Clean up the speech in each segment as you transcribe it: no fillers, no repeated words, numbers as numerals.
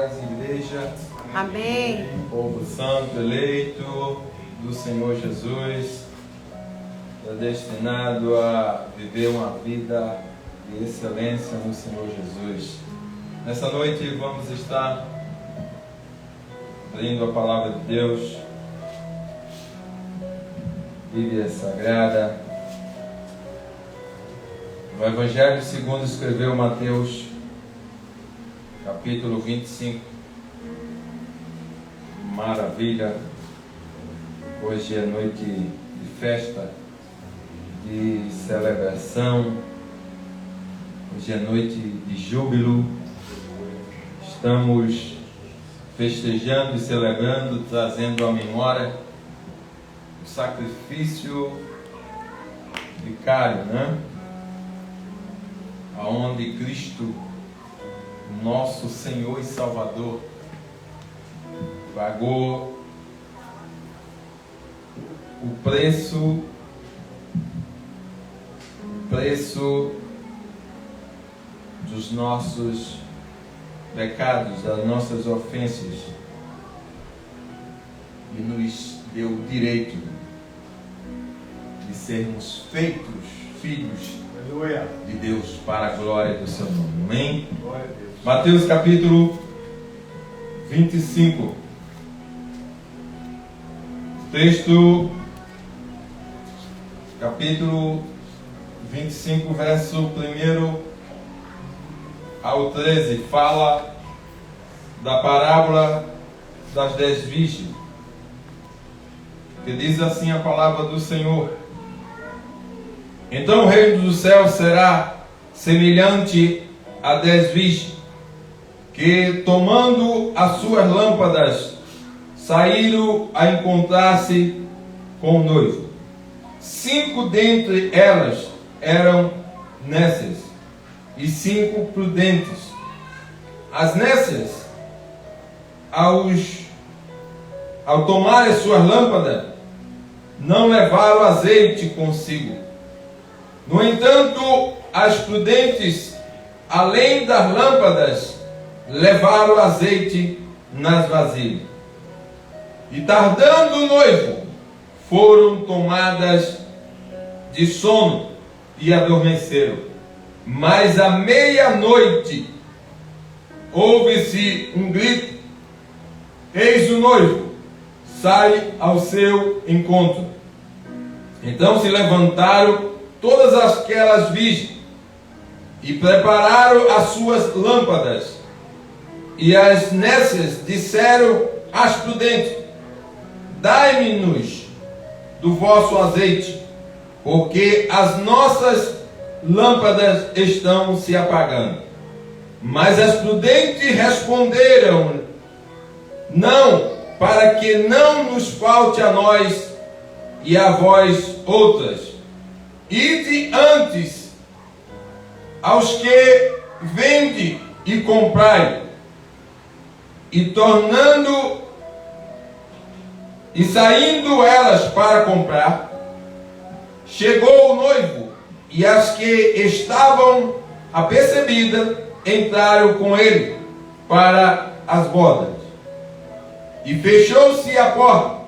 paz, igreja. Amém. Povo santo, eleito do Senhor Jesus, destinado a viver uma vida de excelência no Senhor Jesus. Nessa noite vamos estar abrindo a palavra de Deus, Bíblia Sagrada, no Evangelho segundo escreveu Mateus, capítulo 25. Maravilha! Hoje é noite de festa, de celebração, hoje é noite de júbilo. Estamos festejando e celebrando, trazendo à memória o sacrifício vicário, né? Aonde Cristo, nosso Senhor e Salvador, pagou o preço dos nossos pecados, das nossas ofensas, e nos deu o direito de sermos feitos filhos de Deus para a glória do seu nome. Amém? Mateus capítulo 25. Texto, capítulo 25, verso 1 ao 13, fala da parábola das 10 virgens, que diz assim a palavra do Senhor: Então o reino do céu será semelhante a 10 virgens, que tomando as suas lâmpadas, saíram a encontrar-se com o noivo. 5 dentre elas eram nécias e 5 prudentes. As nécias, ao tomar as suas lâmpadas, não levaram azeite consigo. No entanto, as prudentes, além das lâmpadas, levaram azeite nas vasilhas. E tardando o noivo, foram tomadas de sono e adormeceram. Mas à meia-noite ouve-se um grito: Eis o noivo, sai ao seu encontro. Então se levantaram todas aquelas virgens e prepararam as suas lâmpadas. E as nécias disseram às prudentes: Dai-me-nos do vosso azeite, porque as nossas lâmpadas estão se apagando. Mas as prudentes responderam: Não, para que não nos falte a nós e a vós outras. Ide antes aos que vendem e comprai. E saindo elas para comprar, chegou o noivo, e as que estavam apercebidas entraram com ele para as bodas. E fechou-se a porta.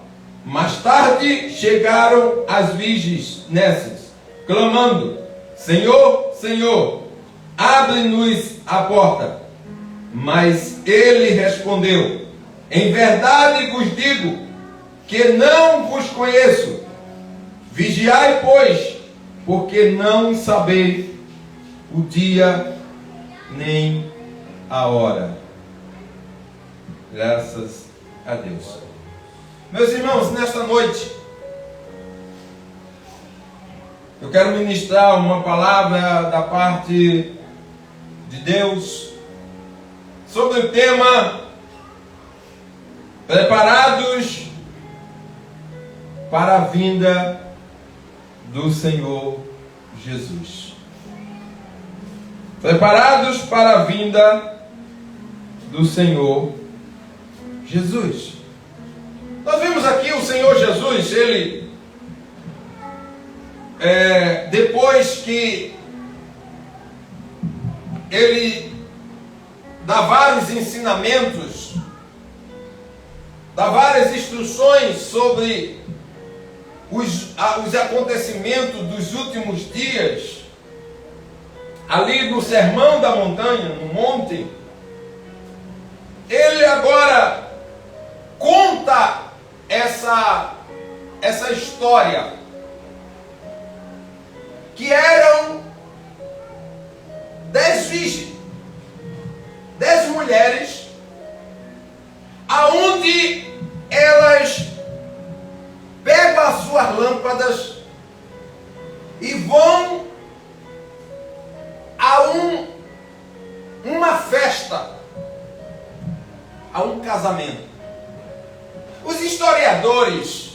Mais tarde chegaram as virgens nécias, clamando: Senhor, Senhor, abre-nos a porta. Mas ele respondeu: Em verdade vos digo que não vos conheço. Vigiai, pois, porque não sabeis o dia nem a hora. Graças a Deus. Meus irmãos, nesta noite eu quero ministrar uma palavra da parte de Deus sobre o tema preparados para a vinda do Senhor Jesus. Preparados para a vinda do Senhor Jesus. Nós vimos aqui o Senhor Jesus, ele depois que ele dá vários ensinamentos, dá várias instruções sobre os acontecimentos dos últimos dias, ali no Sermão da Montanha, no monte. Ele agora conta essa história, que eram 10 virgens, 10 mulheres, aonde elas pegam as suas lâmpadas e vão a uma festa, a um casamento. Os historiadores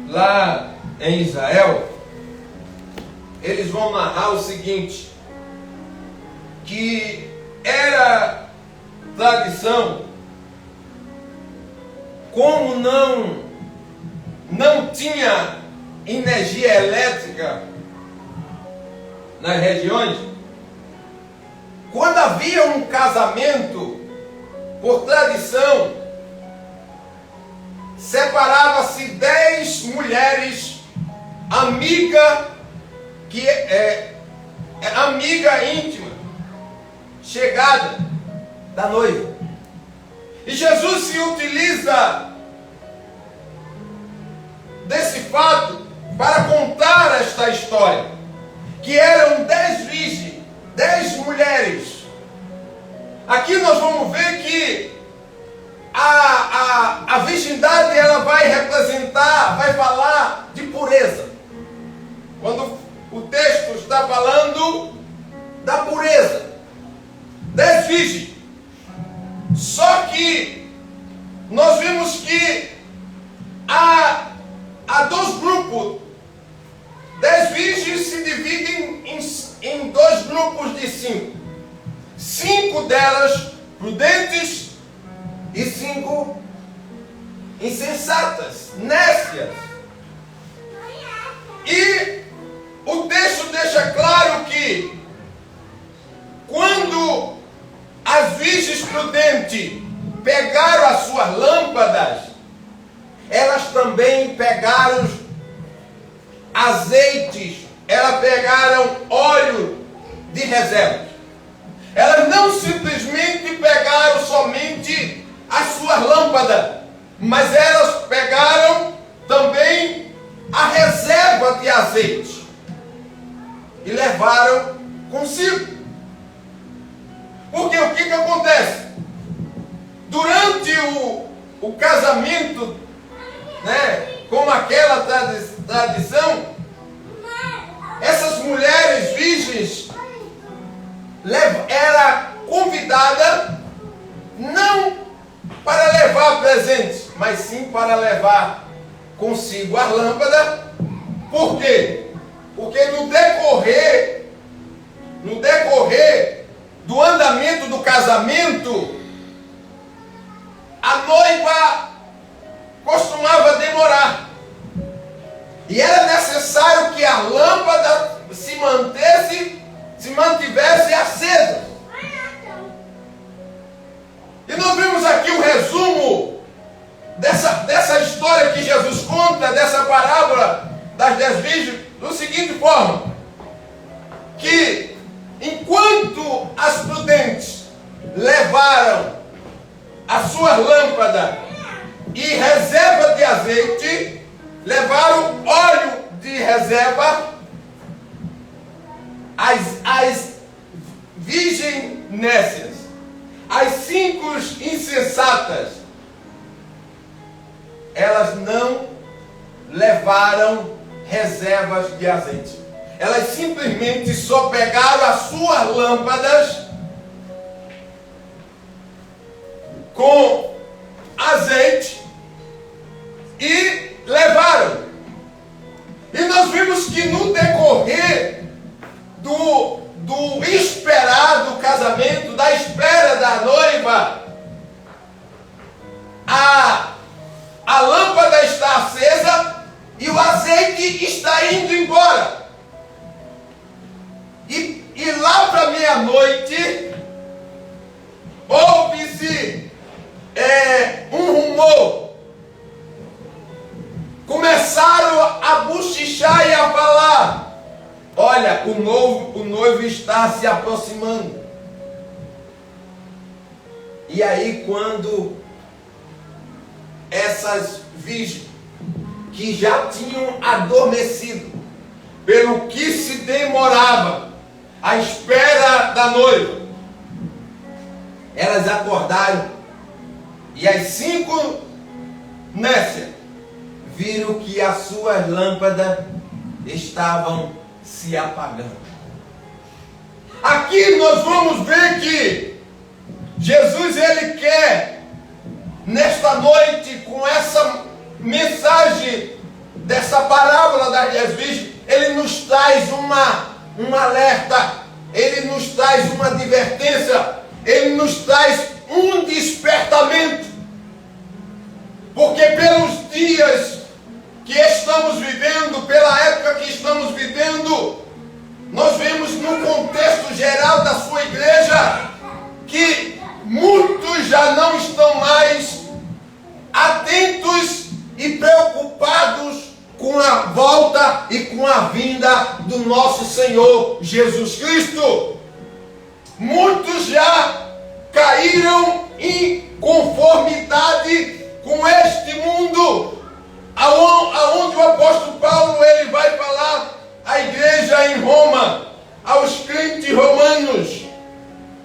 lá em Israel, eles vão narrar o seguinte, que era tradição, como não tinha energia elétrica nas regiões, quando havia um casamento, por tradição, separava-se 10 mulheres amiga íntima, chegada da noiva. E Jesus se utiliza desse fato para contar esta história, que eram 10 virgens, 10 mulheres. Aqui nós vamos ver que a virgindade, ela vai representar, vai falar de pureza. Quando o texto está falando da pureza, 10 virgens. Só que nós vimos que há 2 grupos. 10 virgens se dividem em 2 grupos de 5. 5 delas prudentes e 5 insensatas, nécias. E o texto deixa claro que quando as virgens prudentes pegaram as suas lâmpadas, elas também pegaram azeites, elas pegaram óleo de reserva. Elas não simplesmente pegaram somente as suas lâmpadas, mas elas pegaram também a reserva de azeite e levaram consigo. Porque o que acontece? Durante o casamento, como aquela tradição, essas mulheres virgens era convidada não para levar presentes, mas sim para levar consigo as lâmpadas. Por quê? Porque no decorrer do andamento do casamento, a noiva costumava demorar. E era necessário que a lâmpada se mantivesse acesa. E nós vimos aqui o resumo dessa história que Jesus conta, dessa parábola das 10 virgens, da seguinte forma: que enquanto as prudentes levaram as suas lâmpadas e reserva de azeite, levaram óleo de reserva, as virgens nécias, as 5 insensatas, elas não levaram reservas de azeite. Elas simplesmente só pegaram as suas lâmpadas com azeite e levaram. E nós vimos que no decorrer do esperado casamento, da espera da noiva, a lâmpada está acesa e o azeite está indo embora. E lá noivo está se aproximando. E aí, quando essas virgens que já tinham adormecido, pelo que se demorava à espera da noiva, elas acordaram e as 5 nécias viram que as suas lâmpadas estavam se apagando. Aqui nós vamos ver que Jesus, ele quer, nesta noite, com essa mensagem dessa parábola das 10 virgens, ele nos traz um alerta, ele nos traz uma advertência, ele nos traz um despertamento. Porque pelos dias que estamos vivendo, pela época que estamos vivendo, nós vemos no contexto geral da sua igreja que muitos já não estão mais atentos e preocupados com a volta e com a vinda do nosso Senhor Jesus Cristo. Muitos já caíram em conformidade com este mundo, aonde o apóstolo Paulo ele vai falar à igreja em Roma, aos crentes romanos,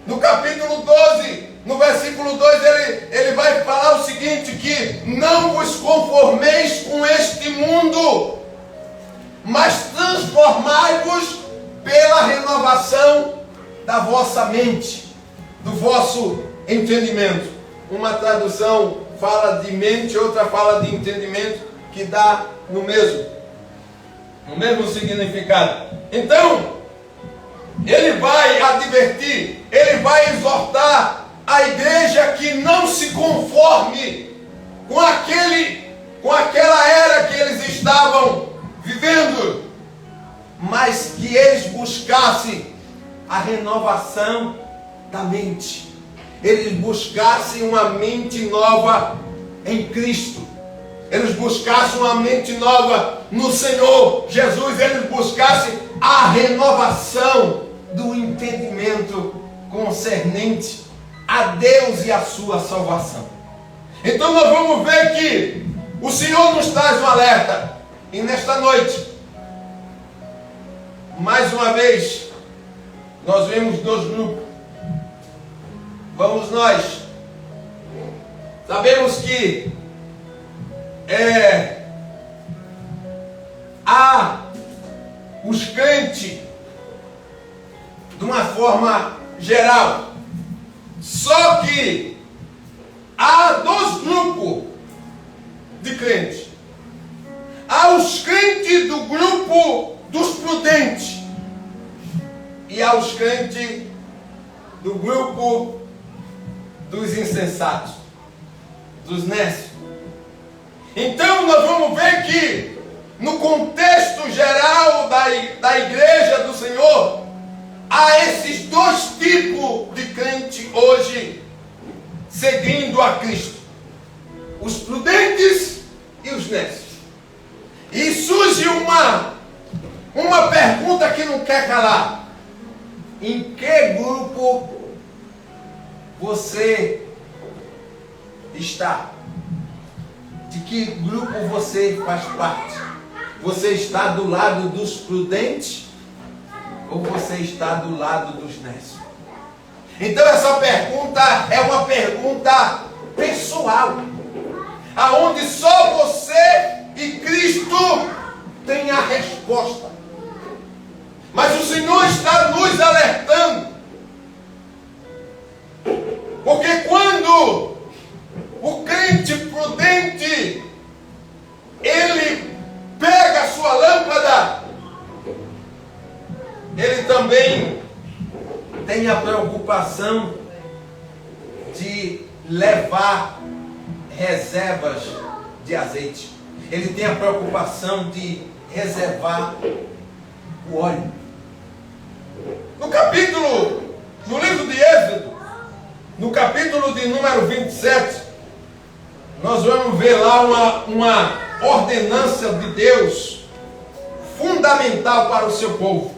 no capítulo 12, no versículo 2, ele vai falar o seguinte, que não vos conformeis com este mundo, mas transformai-vos pela renovação da vossa mente, do vosso entendimento. Uma tradução fala de mente, outra fala de entendimento, que dá no mesmo significado. Então, ele vai advertir, ele vai exortar a igreja que não se conforme com aquela era que eles estavam vivendo, mas que eles buscassem a renovação da mente. Eles buscassem uma mente nova em Cristo. Eles buscassem uma mente nova no Senhor Jesus. Eles buscassem a renovação do entendimento concernente a Deus e a sua salvação. Então nós vamos ver que o Senhor nos traz um alerta. E nesta noite, mais uma vez, nós vemos 2 grupos. Vamos nós. Sabemos que há os crentes de uma forma geral. Só que há 2 grupos de crentes. Há os crentes do grupo dos prudentes e há os crentes do grupo dos insensatos, dos nécios. Então nós vamos ver que no contexto geral da igreja do Senhor, há esses 2 tipos de crente hoje seguindo a Cristo: os prudentes e os nécios. E surge uma pergunta que não quer calar: em que grupo você está? De que grupo você faz parte? Você está do lado dos prudentes ou você está do lado dos nécios? Então essa pergunta é uma pergunta pessoal, aonde só você e Cristo têm a resposta. Mas o Senhor está nos alertando, porque quando o crente prudente ele pega a sua lâmpada, ele também tem a preocupação de levar reservas de azeite. Ele tem a preocupação de reservar o óleo. No livro de Êxodo, no capítulo de número 27, nós vamos ver lá uma ordenança de Deus fundamental para o seu povo.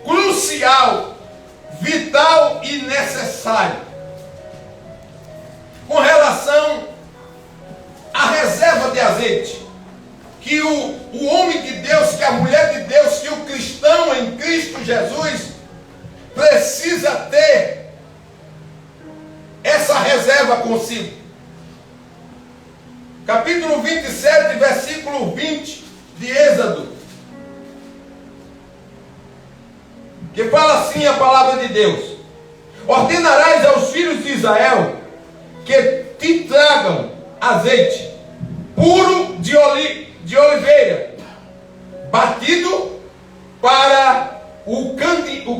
crucial, vital e necessário com relação à reserva de azeite que o homem de Deus, que a mulher de Deus, que o cristão em Cristo Jesus precisa ter essa reserva consigo. Capítulo 27, versículo 20 de Êxodo, que fala assim a palavra de Deus: ordenarás aos filhos de Israel que te tragam azeite puro de oliveira, batido para o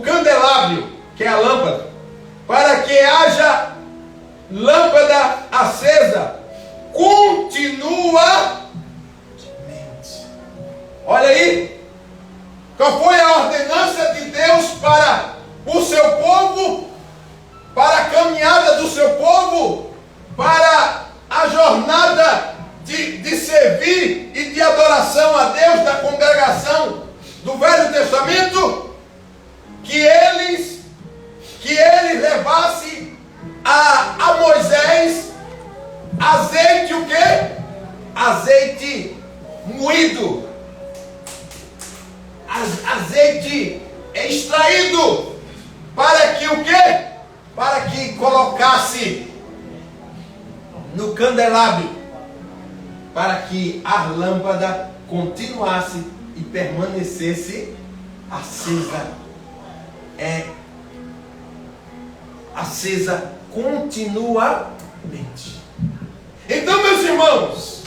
candelabro, que é a lâmpada, para que haja lâmpada acesa continuamente. Olha aí, qual foi a ordenança de Deus para o seu povo, para a caminhada do seu povo, para a jornada de servir e de adoração a Deus da congregação do Velho Testamento? Que ele levasse a Moisés azeite, o quê? Azeite moído, azeite extraído, para que o quê? Para que colocasse no candelabro, para que a lâmpada continuasse e permanecesse acesa. Acesa continuamente. Então, meus irmãos,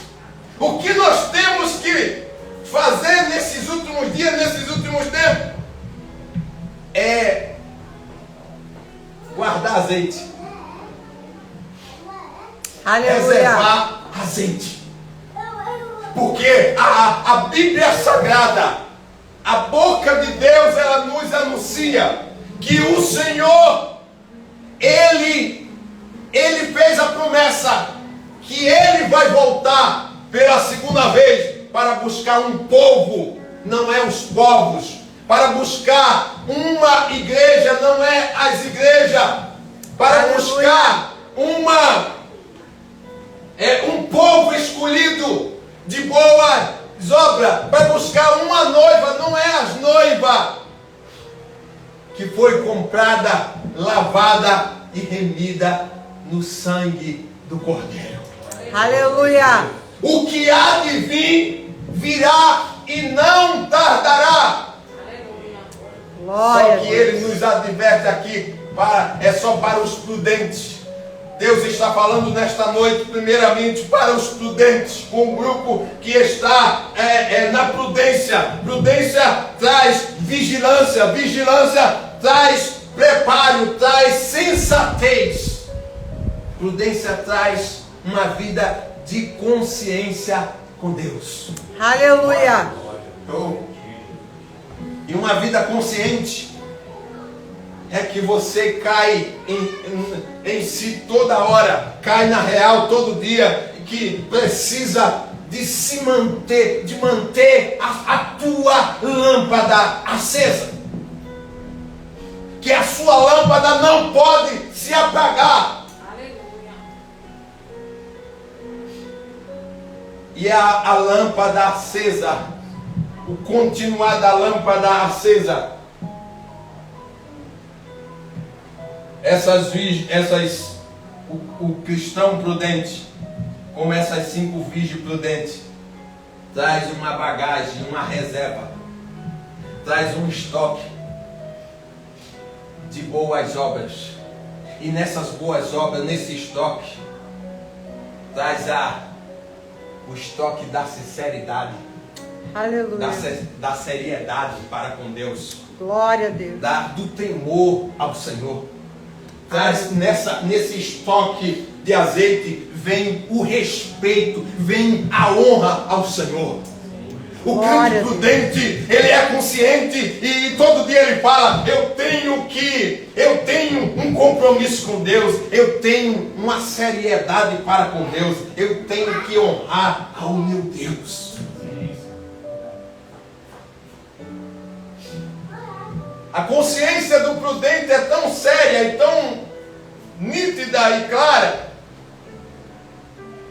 o que nós temos que fazer nesses últimos dias, nesses últimos tempos, é guardar azeite. Aleluia. Reservar azeite. Porque a Bíblia Sagrada, a boca de Deus, ela nos anuncia que o Senhor, Ele fez a promessa que Ele vai voltar pela segunda vez para buscar um povo, não é os povos, para buscar uma igreja, não é as igrejas, para buscar um povo escolhido de boas obras, para buscar uma noiva, não é as noivas, que foi comprada, lavada e remida no sangue do Cordeiro. Aleluia. O que há de vir, virá e não tardará. Glória. Só que ele nos adverte aqui, é só para os prudentes. Deus está falando nesta noite, primeiramente, para os prudentes, um grupo que está na prudência. Prudência traz vigilância, vigilância traz preparo, traz sensatez. Prudência traz uma vida de consciência com Deus. Aleluia. E uma vida consciente é que você cai em si toda hora, cai na real todo dia, que precisa de se manter, de manter a tua lâmpada acesa. Que a sua lâmpada não pode se apagar. Aleluia. E a lâmpada acesa, o continuar da lâmpada acesa, o cristão prudente, como essas 5 virgens prudentes, traz uma bagagem, uma reserva, traz um estoque de boas obras. E nessas boas obras, nesse estoque, traz o estoque da sinceridade, Aleluia. da seriedade para com Deus, Glória a Deus. do temor ao Senhor. Traz nesse estoque de azeite, vem o respeito, vem a honra ao Senhor. O crente prudente, ele é consciente e todo dia ele fala: eu tenho um compromisso com Deus, eu tenho uma seriedade para com Deus, eu tenho que honrar ao meu Deus. A consciência do prudente é tão séria e tão nítida e clara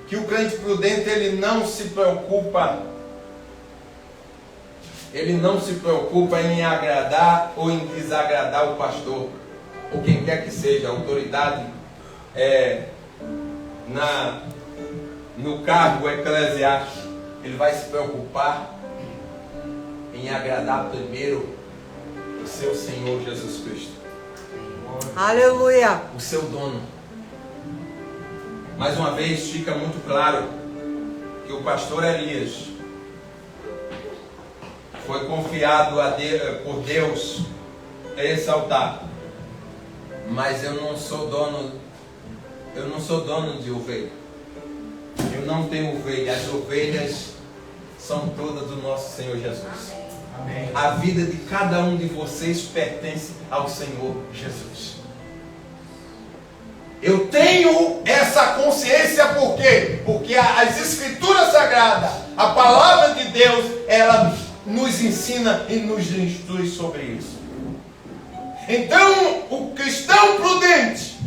que o crente prudente ele não se preocupa em agradar ou em desagradar o pastor ou quem quer que seja, a autoridade no cargo eclesiástico. Ele vai se preocupar em agradar primeiro o seu Senhor Jesus Cristo. Aleluia. O seu dono. Mais uma vez fica muito claro que o pastor Elias foi confiado por Deus a esse altar. Mas eu não sou dono de ovelha. Eu não tenho ovelha. As ovelhas são todas do nosso Senhor Jesus. Amém. A vida de cada um de vocês pertence ao Senhor Jesus. Eu tenho essa consciência por quê? Porque as Escrituras Sagradas, a Palavra de Deus, ela nos ensina e nos instrui sobre isso. Então, o cristão prudente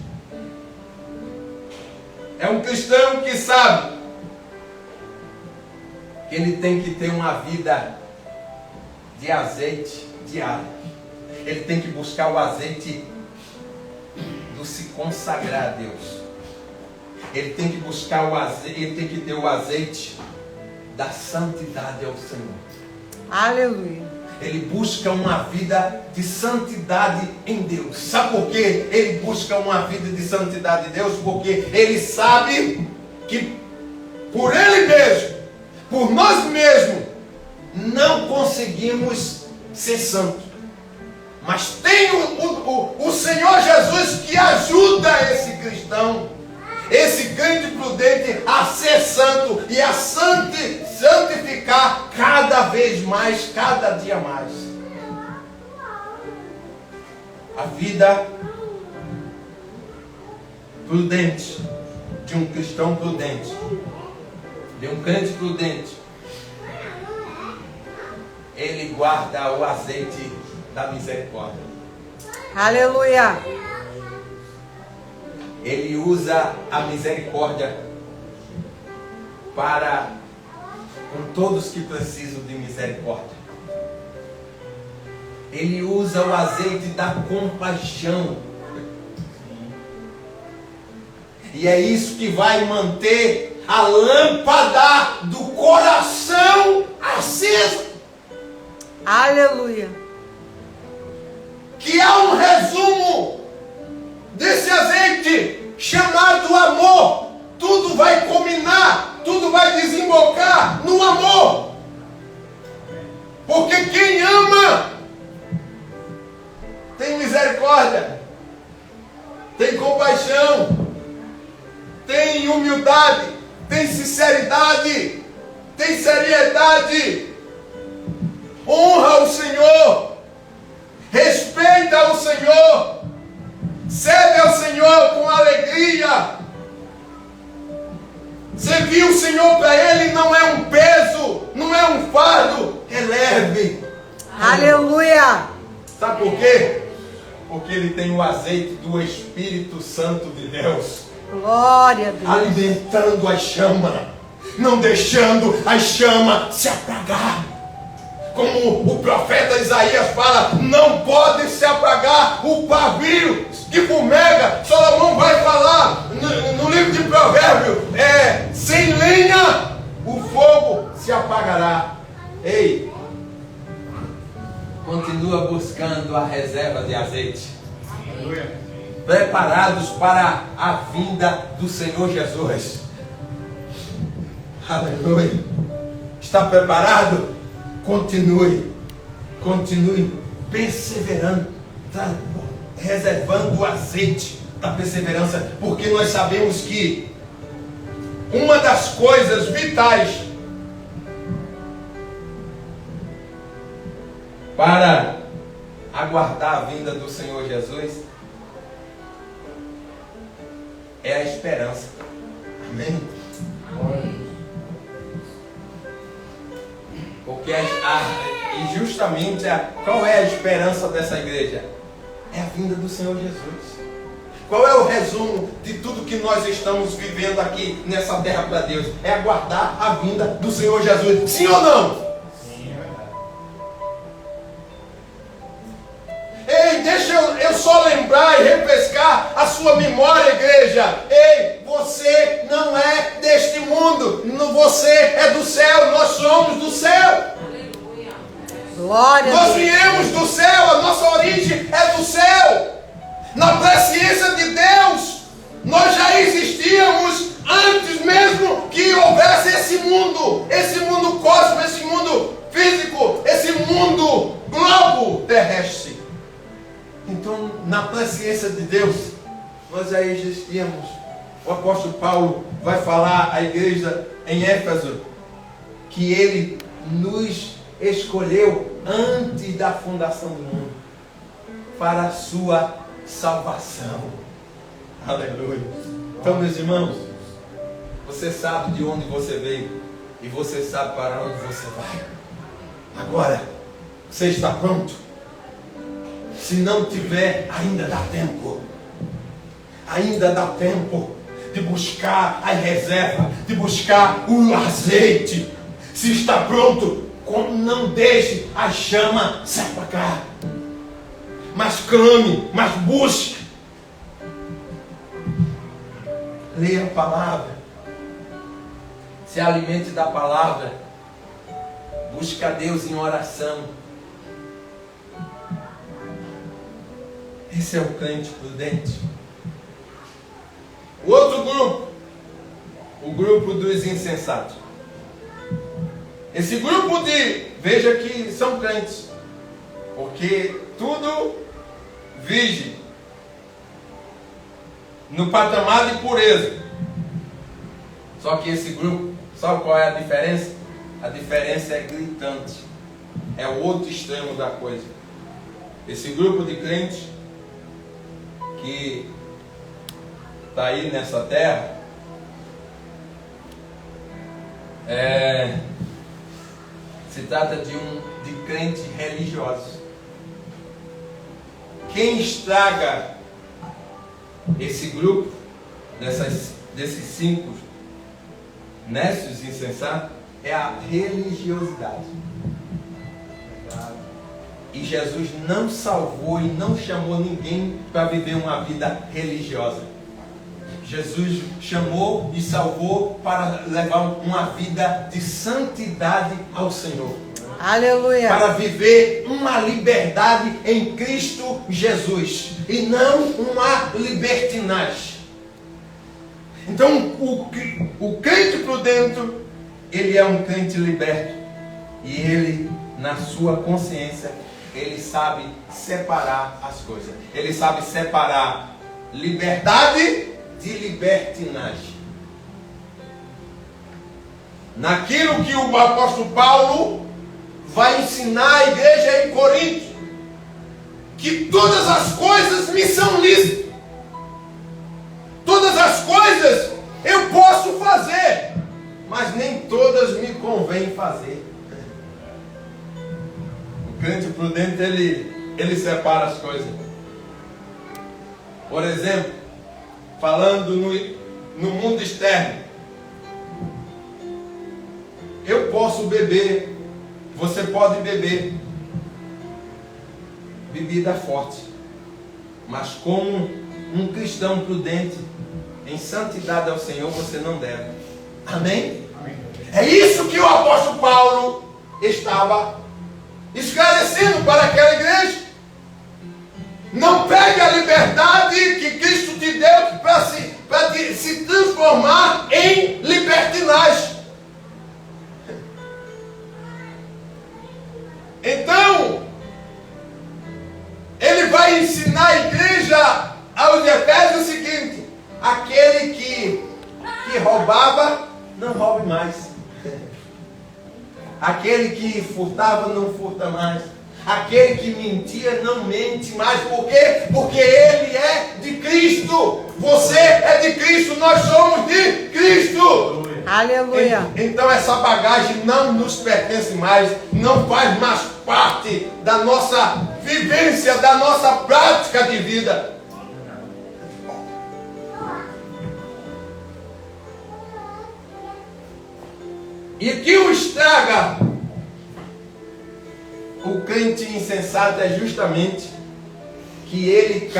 é um cristão que sabe que ele tem que ter uma vida de azeite diário. Ele tem que buscar o azeite do se consagrar a Deus. Ele tem que buscar o azeite, ele tem que ter o azeite da santidade ao Senhor. Aleluia. Ele busca uma vida de santidade em Deus. Sabe por quê? Ele busca uma vida de santidade em Deus? Porque ele sabe que por ele mesmo, por nós mesmos, não conseguimos ser santos. Mas tem o Senhor Jesus que ajuda esse cristão, esse crente prudente a ser santo e a santificar cada vez mais, cada dia mais. A vida prudente de um cristão prudente, de um crente prudente, ele guarda o azeite da misericórdia. Aleluia. Ele usa a misericórdia para com todos que precisam de misericórdia. Ele usa o azeite da compaixão. E é isso que vai manter a lâmpada do coração acesa. Aleluia. Que há um resumo desse azeite chamado amor. Tudo vai culminar, tudo vai desembocar no amor. Porque quem ama tem misericórdia, tem compaixão, tem humildade, tem sinceridade, tem seriedade, honra o Senhor, respeita o Senhor, serve ao Senhor com alegria. Servir o Senhor para Ele não é um peso, não é um fardo, é leve. Aleluia. Sabe por quê? Porque ele tem o azeite do Espírito Santo de Deus. Glória a Deus. Alimentando a chama, não deixando a chama se apagar. Como o profeta Isaías fala, não pode se apagar o pavio que fumega. Salomão vai falar no livro de Provérbios, sem lenha o fogo se apagará. Ei, continua buscando a reserva de azeite. Aleluia. Preparados para a vinda do Senhor Jesus. Aleluia. Está preparado? Continue perseverando, reservando o azeite da perseverança, porque nós sabemos que uma das coisas vitais para aguardar a vinda do Senhor Jesus é a esperança. Amém? Porque E justamente qual é a esperança dessa igreja? É a vinda do Senhor Jesus. Qual é o resumo de tudo que nós estamos vivendo aqui nessa terra para Deus? É aguardar a vinda do Senhor Jesus. Sim ou não? Sim, é verdade. Ei, deixa eu só lembrar e refrescar a sua memória, igreja. Ei, você não é deste mundo. Você é do céu. Nós somos do céu. Glória a Nós Deus. viemos do céu. A nossa origem é do céu. Na presciência de Deus, nós já existíamos antes mesmo que houvesse esse mundo cósmico, esse mundo físico, esse mundo globo terrestre. Então, na presciência de Deus, nós já existíamos. O apóstolo Paulo vai falar à igreja em Éfeso que ele nos escolheu antes da fundação do mundo para a sua salvação. Aleluia. Então, meus irmãos, você sabe de onde você veio e você sabe para onde você vai. Agora, você está pronto? Se não tiver, ainda dá tempo. Ainda dá tempo de buscar a reserva, de buscar o azeite. Se está pronto, não deixe a chama se apagar. Mas clame, mas busque. Leia a palavra. Se alimente da palavra. Busque a Deus em oração. Esse é o crente prudente. O outro grupo, o grupo dos insensatos. Esse grupo veja que são crentes, porque tudo vige no patamar de pureza. Só que esse grupo, sabe qual é a diferença? A diferença é gritante. É o outro extremo da coisa. Esse grupo de crentes que está aí nessa terra se trata de crente religioso. Quem estraga esse grupo desses 5 necios insensatos é a religiosidade. E Jesus não salvou e não chamou ninguém para viver uma vida religiosa. Jesus chamou e salvou para levar uma vida de santidade ao Senhor. Aleluia. Para viver uma liberdade em Cristo Jesus e não uma libertinagem. Então, o crente prudente, ele é um crente liberto. E ele, na sua consciência, ele sabe separar as coisas. Ele sabe separar liberdade de libertinagem. Naquilo que o apóstolo Paulo vai ensinar a igreja em Corinto, que todas as coisas me são lícitas. Todas as coisas eu posso fazer, mas nem todas me convém fazer. O crente prudente, ele separa as coisas. Por exemplo, falando no mundo externo, eu posso beber, você pode beber bebida forte, mas como um cristão prudente, em santidade ao Senhor, você não deve. Amém? Amém. É isso que o apóstolo Paulo estava esclarecendo para aquela igreja. Não pegue a liberdade que Cristo te deu para se transformar em libertinagem. Então, ele vai ensinar a igreja aos Efésios o seguinte: aquele que roubava, não roube mais. Aquele que furtava, não furta mais. Aquele que mentia, não mente mais. Por quê? Porque ele é de Cristo. Você é de Cristo. Nós somos de Cristo. Aleluia. Aleluia. Então essa bagagem não nos pertence mais, não faz mais parte da nossa vivência, da nossa prática de vida. E que o estraga o crente insensato é justamente que ele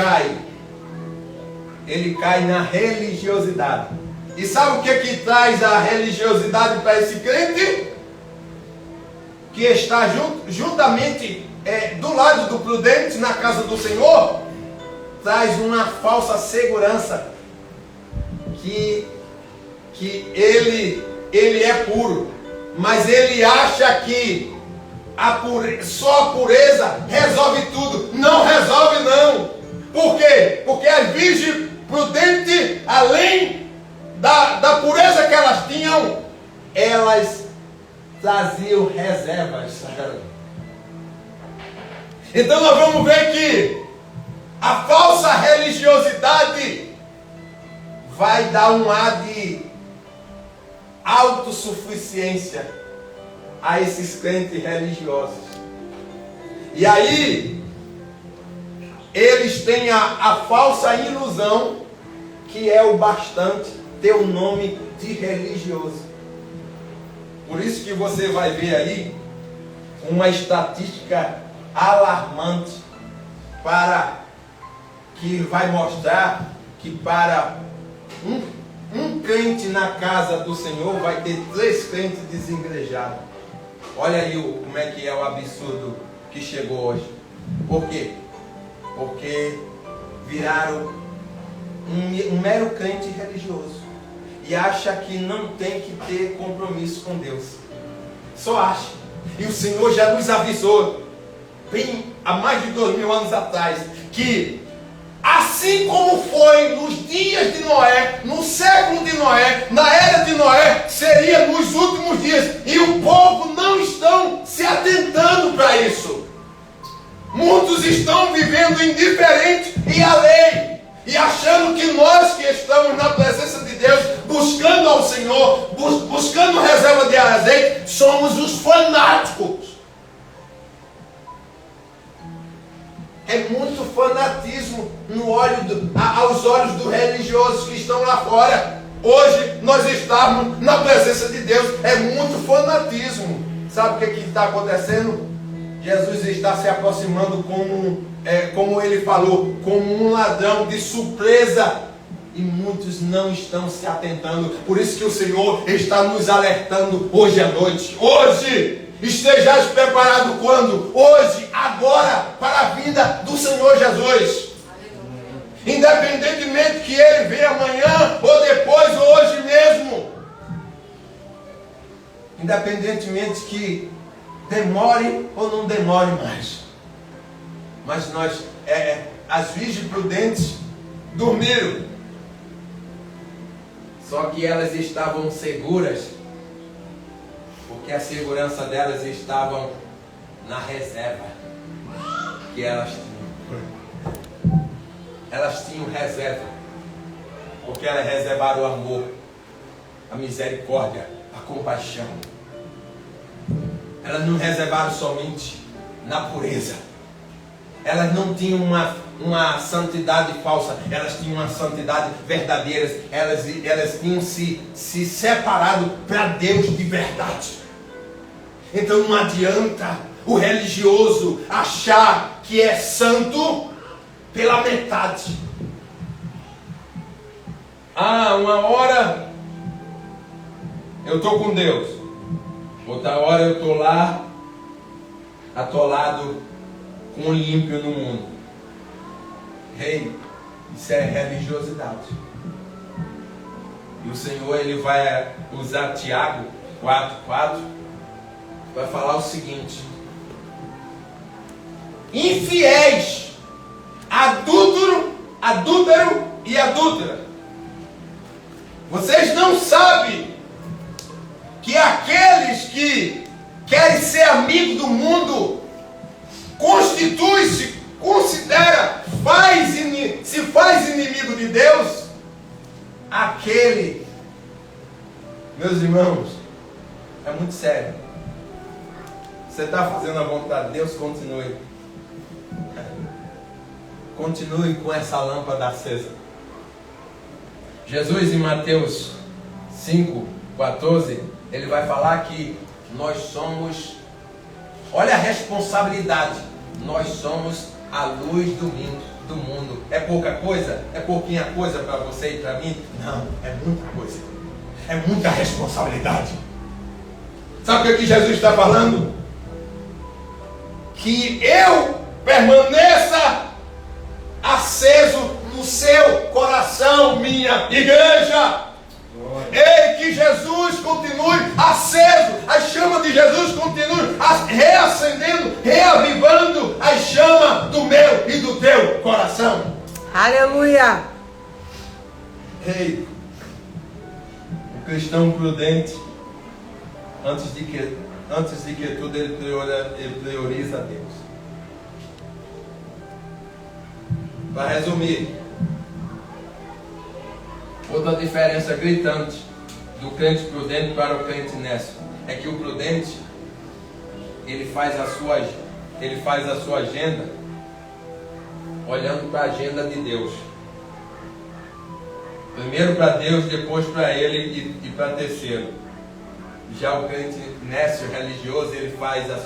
cai na religiosidade. E sabe o que traz a religiosidade para esse crente? Que está juntamente do lado do prudente na casa do Senhor, traz uma falsa segurança que ele é puro, mas ele acha que só a pureza resolve tudo. Não resolve, não. Por quê? Porque as virgens prudentes, além da pureza que elas tinham, elas traziam reservas. Então nós vamos ver que a falsa religiosidade vai dar um ar de autossuficiência a esses crentes religiosos. E aí eles têm a falsa ilusão que é o bastante ter o nome de religioso. Por isso que você vai ver aí uma estatística alarmante que vai mostrar que para um crente na casa do Senhor vai ter 3 crentes desigrejados. Olha aí como é que é o absurdo que chegou hoje. Por quê? Porque viraram um mero crente religioso e acha que não tem que ter compromisso com Deus. Só acha. E o Senhor já nos avisou, bem há mais de 2000 anos atrás, que assim como foi nos dias de Noé, no século de Noé, na era de Noé, seria nos últimos dias. E o povo não estão se atentando para isso. Muitos estão vivendo indiferente e alheio, e achando que nós que estamos na presença de Deus, buscando ao Senhor, buscando reserva de azeite, somos os fanáticos. É muito fanatismo aos olhos dos religiosos que estão lá fora. Hoje nós estamos na presença de Deus. É muito fanatismo. Sabe o que está acontecendo? Jesus está se aproximando como ele falou, como um ladrão de surpresa. E muitos não estão se atentando. Por isso que o Senhor está nos alertando hoje à noite. Hoje! Estejais preparados quando? Hoje, agora, para a vinda do Senhor Jesus. Independentemente que Ele venha amanhã, ou depois, ou hoje mesmo. Independentemente que demore ou não demore mais. Mas as virgens prudentes dormiram. Só que elas estavam seguras, porque a segurança delas estava na reserva que elas tinham. Elas tinham reserva, porque elas reservaram o amor, a misericórdia, a compaixão. Elas não reservaram somente na pureza. Elas não tinham uma santidade falsa, elas tinham uma santidade verdadeira. Elas tinham se separado para Deus de verdade. Então não adianta o religioso achar que é santo pela metade. Uma hora eu estou com Deus, outra hora eu estou lá atolado com um ímpio no mundo. Isso é religiosidade. E o Senhor ele vai usar Tiago 4:4, vai falar o seguinte: infiéis, adúltero e adúltera, vocês não sabem que aqueles que querem ser amigos do mundo se faz inimigo de Deus? Aquele Meus irmãos, é muito sério. Você está fazendo a vontade de Deus, continue. Continue com essa lâmpada acesa. Jesus em Mateus 5:14, ele vai falar que nós somos, olha a responsabilidade, nós somos a luz do mundo. É pouca coisa? É pouquinha coisa para você e para mim? Não, é muita coisa. É muita responsabilidade. Sabe o que Jesus está falando? Que eu permaneça aceso no seu coração, minha igreja. Ei, que Jesus continue aceso, a chama de Jesus continue reacendendo, reavivando a chama do meu e do teu coração. Aleluia. Ei, o cristão prudente, antes de que tudo, ele prioriza a Deus. Para resumir, outra diferença gritante do crente prudente para o crente nécio é que o prudente, ele faz a sua agenda olhando para a agenda de Deus. Primeiro para Deus, depois para ele e para terceiro. Já o crente nécio religioso, ele faz a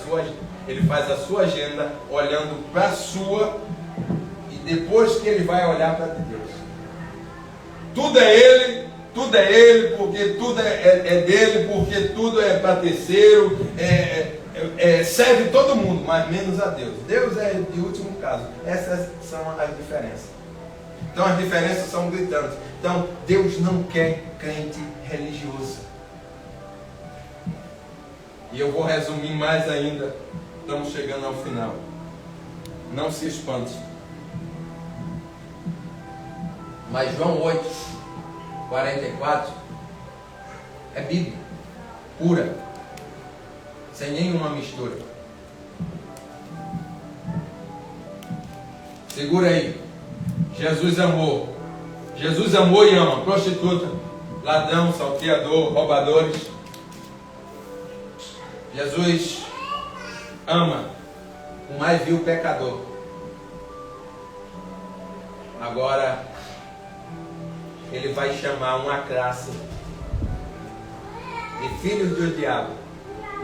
sua agenda olhando para a sua, e depois que ele vai olhar para Deus. Tudo é ele, porque tudo é dele, porque tudo é para terceiro, serve todo mundo, mas menos a Deus. Deus é de último caso. Essas são as diferenças. Então as diferenças são gritantes. Então Deus não quer crente religioso. E eu vou resumir mais ainda. Estamos chegando ao final. Não se espante. Mas João 8:44 é Bíblia pura, sem nenhuma mistura. Segura aí. Jesus amou e ama prostituta, ladrão, salteador, roubadores. Jesus ama o mais vil pecador. Agora ele vai chamar uma classe de filhos do diabo.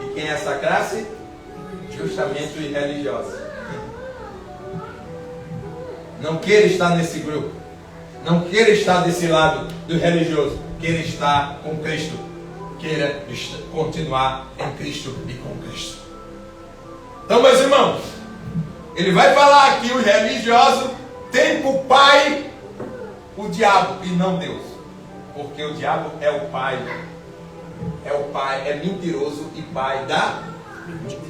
E quem é essa classe? Justamente os religiosos. Não queira estar nesse grupo. Não queira estar desse lado do religioso. Queira estar com Cristo. Queira continuar em Cristo e com Cristo. Então, meus irmãos, ele vai falar que os religiosos têm por pai o diabo e não Deus. Porque o diabo é o pai. É mentiroso e pai da mentira.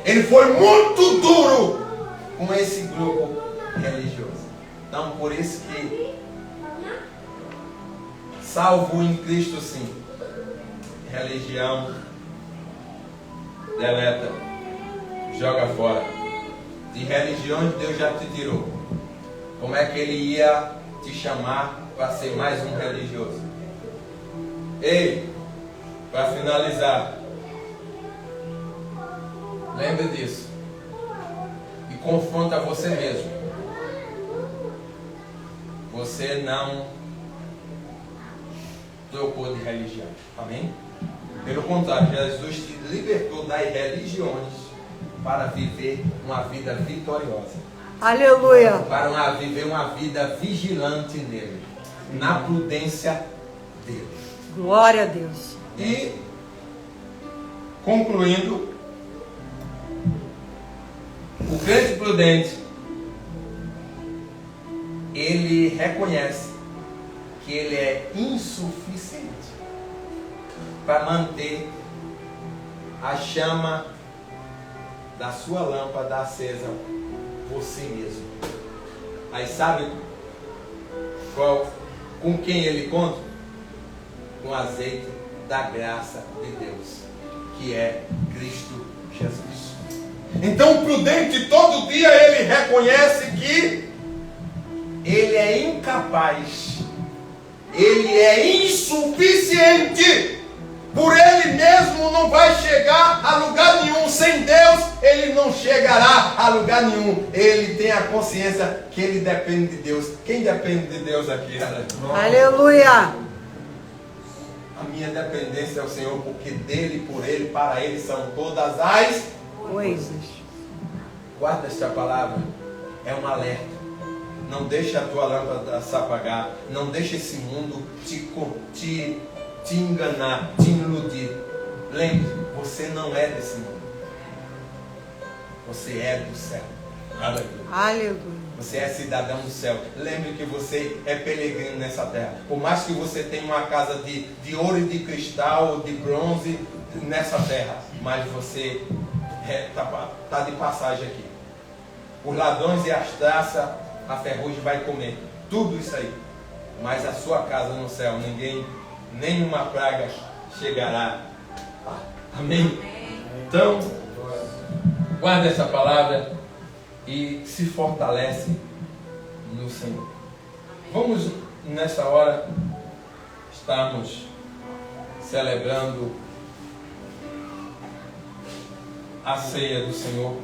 Ele foi muito duro com esse grupo religioso. Então, por isso que salvo em Cristo, sim. Religião, deleta, joga fora. De religiões Deus já te tirou. Como é que ele ia te chamar para ser mais um religioso? Ei, para finalizar, lembre disso e confronta você mesmo. Você não trocou de religião, amém? Pelo contrário, Jesus te libertou das religiões para viver uma vida vitoriosa. Aleluia. Para viver uma vida vigilante nele, na prudência dele. Glória a Deus. E, concluindo, o crente prudente, ele reconhece que ele é insuficiente para manter a chama da sua lâmpada acesa por si mesmo. Aí sabe com quem ele conta? Com o azeite da graça de Deus, que é Cristo Jesus. Então o prudente todo dia ele reconhece que ele é incapaz, ele é insuficiente somente por ele mesmo não vai chegar a lugar nenhum. Sem Deus, ele não chegará a lugar nenhum. Ele tem a consciência que ele depende de Deus. Quem depende de Deus aqui? Aleluia. A minha dependência é o Senhor, porque dele, por ele, para ele são todas as Coisas. Guarda esta palavra. É um alerta. Não deixe a tua lâmpada se apagar. Não deixe esse mundo te enganar, te iludir. Lembre, você não é desse mundo. Você é do céu. Aleluia. Você é cidadão do céu. Lembre que você é peregrino nessa terra. Por mais que você tenha uma casa de ouro e de cristal, ou de bronze nessa terra, mas você está de passagem aqui. Os ladrões e as traças, a ferrugem vai comer. Tudo isso aí. Mas a sua casa no céu, nenhuma praga chegará. Amém? Então, guarda essa palavra e se fortalece no Senhor. Vamos, nessa hora, estamos celebrando a ceia do Senhor.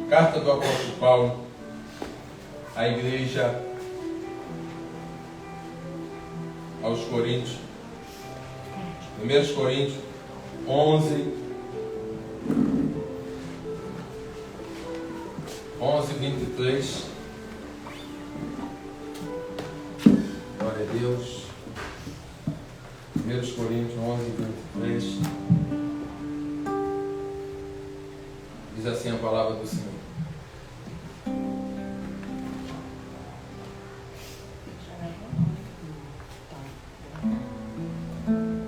Carta do apóstolo Paulo à igreja aos Coríntios. 1 Coríntios 11, 23. Glória a Deus. 1 Coríntios 11, 23. Diz assim a palavra do Senhor.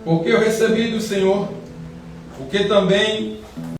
Porque eu recebi do Senhor o que também